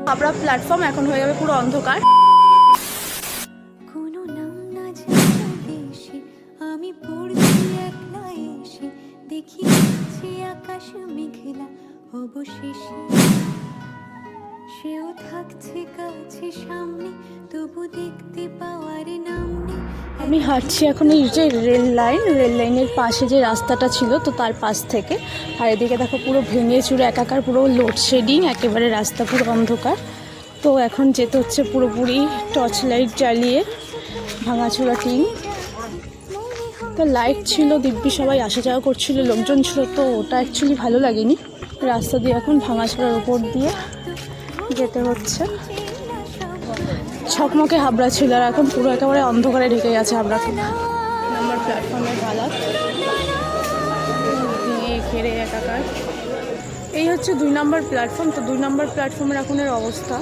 Habra platform এখন হয়ে যাবে পুরো অন্ধকার। কোনো নাম না জানা দেশে আমি পড়ছি একলা এসে, দেখি যে আকাশ মেঘলা অবশেষে, সেও থাকছে কাছে সামনে, তবু দেখতে পাওয়ার নাম নেই। আমি হাঁটছি এখন এই যে রেল লাইনের পাশে যে রাস্তাটা ছিল তো তার পাশ থেকে। আর এদিকে দেখো পুরো ভেঙে চুরে একাকার, পুরো লোডশেডিং, একেবারে রাস্তা পুরো অন্ধকার। তো এখন যেতে হচ্ছে পুরোপুরি টর্চ লাইট জ্বালিয়ে, ভাঙাচোরা টিন। তো লাইট ছিল, দিব্যি সবাই আসা যাওয়া করছিল, লোকজন ছিল, তো ওটা অ্যাকচুয়ালি ভালো লাগেনি। রাস্তা দিয়ে এখন ভাঙাচোরার ওপর দিয়ে যেতে হচ্ছে। ছকমকে হাবড়া ছিল, আর এখন পুরো একেবারে অন্ধকারে ঢেকে গেছে হাবড়া নাম্বার প্ল্যাটফর্মের হালাত, ভেঙে ঘেরে একাকার। এই হচ্ছে 2 নম্বর প্ল্যাটফর্ম। তো 2 নম্বর প্ল্যাটফর্মের এখনের অবস্থা।